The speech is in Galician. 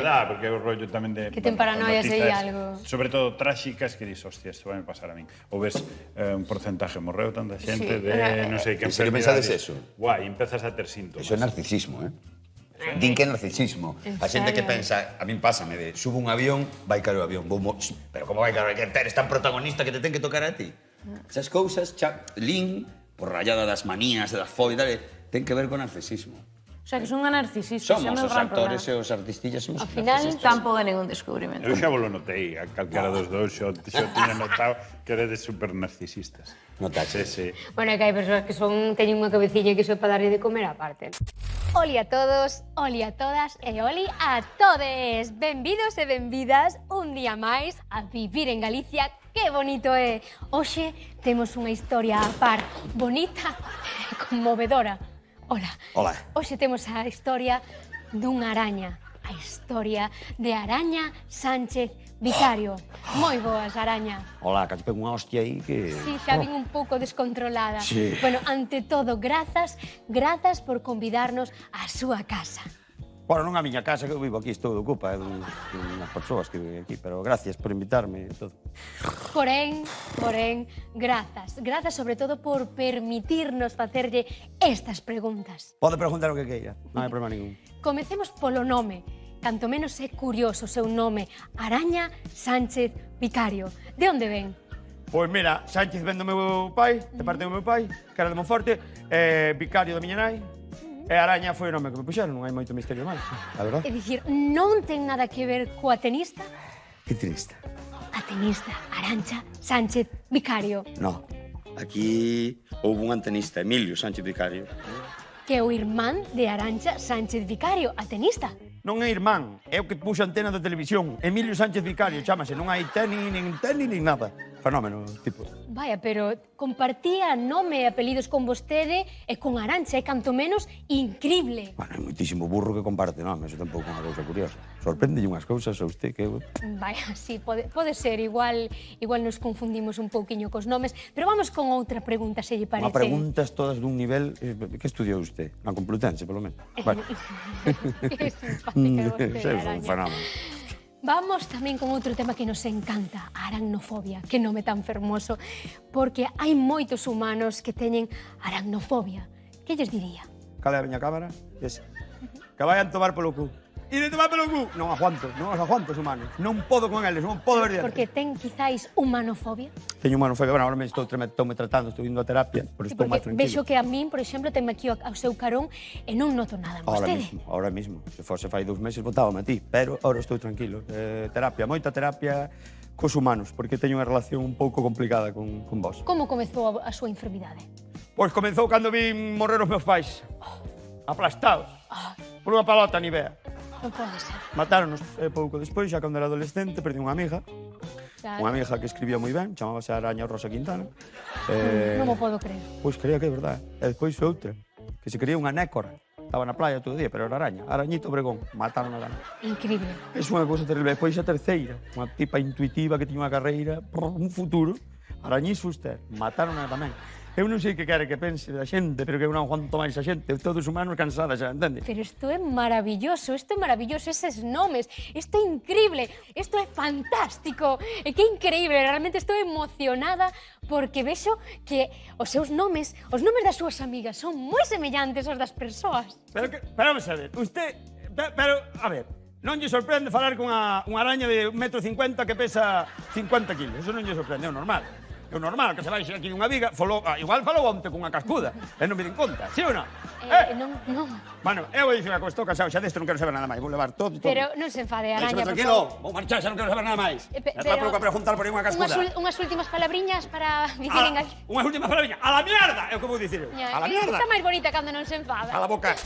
ansiedade, porque é o rollo tamén de... Que ten paranoias aí algo. Sobre todo tráxicas, que dis, hostia, isto vai me pasar a min. Ou ves un porcentaje, morreu tanta xente de non sei que En serio pensades eso? Guai, empezas a ter síntomas. Eso é narcisismo, Din que é narcisismo. A xente que pensa, a min pásame de subo un avión, vai caro o avión, pero como vai caro? Que eres tan protagonista que te ten que tocar a ti. Esas cousas, lin, por rayada das manías, das fobias, ten que ver con narcisismo. O sea, que son narcisistas. Somos os actores e os artistillas somos Ao final, Tampouco é ningún descubrimento. Eu xa vos lo notei, a calquera dos dous xo tiña notado que eredes super narcisistas. Notaxe. Sí. Bueno, é que hai persoas que teñen unha cabeciña que iso é para darlle de comer aparte. Oli a todos, oli a todas e oli a todes. Benvidos e benvidas un día máis a Vivir en Galicia. Que bonito é. Hoxe temos unha historia a par, bonita e conmovedora. Hola. Hola. Hoxe temos a historia dunha araña. A historia de Araña Sánchez Vicario. Moi boas, Araña. Hola, que te pego unha hostia aí que... Sí, xa vin un pouco descontrolada. Sí. Bueno, ante todo, grazas por convidarnos á súa casa. Bueno, non a miña casa, que eu vivo aquí, estou de ocupa, é dunhas persoas que viven aquí, pero gracias por invitarme e todo. Porén, grazas. Grazas sobre todo por permitirnos facerlle estas preguntas. Pode preguntar o que queira, non hai problema ningún. Comecemos polo nome. Canto menos é curioso o seu nome, Araña Sánchez Vicario. De onde ven? Pois mira, Sánchez ven do meu pai, de parte do meu pai, que era de Monforte, Vicario da miña nai, e Araña foi o nome que me puxeron, non hai moito misterio máis, a verdade. É dicir, non ten nada que ver coa tenista? Que triste. A tenista Arancha Sánchez Vicario, No, aquí houve un antenista, Emilio Sánchez Vicario. que é o irmán de Arancha Sánchez Vicario, a tenista. Non é irmán, é o que puxo antena da televisión, Emilio Sánchez Vicario, chámase, non hai nin nada. Fenómeno, tipo. Vaya, pero compartía nome e apelidos con vostede e con Arancha, é canto menos incrible. Bueno, hai moitísimo burro que comparte nome, eso tampouco é unha cousa curiosa. Sorprendelle unhas cousas a usted que... Vaya, sí, pode ser, igual nos confundimos un pouquiño cos nomes, pero vamos con outra pregunta, se lle parece. Unha preguntas todas dun nivel... Que estudiou usted? Na Complutense, polo menos. Vale. Que simpática vostede, É un Araña. fenómeno. Vamos tamén con outro tema que nos encanta, a aracnofobia, que nome tan fermoso, porque hai moitos humanos que teñen aracnofobia. Que lles diría? Cale a miña cámara, esa. Que vayan tomar polo cu. E de tomar polo cu? Non os aguanto os humanos. Non podo con eles, non podo ver diante. Porque ten quizáis humanofobia? Teño humanofobia, bueno, ahora me estou me tratando, estou indo a terapia, por estou máis Porque tranquilo. vexo que a min, por exemplo, tenme aquí ao seu carón e non noto nada en vostede. Ahora mismo. Se fose fai 2 meses botábame a ti, pero ahora estou tranquilo. Terapia, moita terapia cos humanos, porque teño unha relación un pouco complicada con vos. Como comezou a súa enfermidade? Pois comezou cando vin morrer os meus pais. Aplastados. Por unha palota nivea. Non pode ser. Matáronos pouco despois, xa cando era adolescente, perdi unha amiga. Claro. Unha amiga que escribía moi ben, chamábase Araña Rosa Quintana. Non mo podo creer. Pois creía que é verdade. E despois outra, que se quería unha nécora. Estaba na playa todo o día, pero era araña. Arañito Obregón, mataron a gana. Increíble. É unha cousa terrible. Despois a terceira, unha tipa intuitiva que tiña unha carreira, un futuro. Arañís Fuster, mataron a tamén. Eu non sei que quere que pense da xente, pero que eu non aguanto máis a xente. Todos os humanos cansadas, xa, entende? Pero isto é maravilloso, eses nomes, isto é increíble, isto é fantástico, e que increíble, realmente estou emocionada porque vexo que os seus nomes, os nomes das súas amigas son moi semellantes aos das persoas. Pero vamos a ver, usted, pero, a ver, non lle sorprende falar con unha araña de 1,50 m que pesa 50 kilos, eso non lle sorprende, é o normal. É o normal que se baixe aquí dunha viga, igual falou onte cunha cascuda, e non me din conta, sí ou non? Non. Bueno, eu vou dicir unha cosa, estou casado, xa deste non quero saber nada máis, vou levar todo. Pero non se enfade, Araña, Déxame por tranquilo, favor. vou marchar, xa non quero saber nada máis. Pero Está pouco a preguntar por aí unha cascuda. Unhas últimas palabriñas para Vivir en Galicia. Unhas últimas palabras, a la mierda, é o que vou dicir eu. A la mierda. Está máis bonita cando non se enfada. A la boca.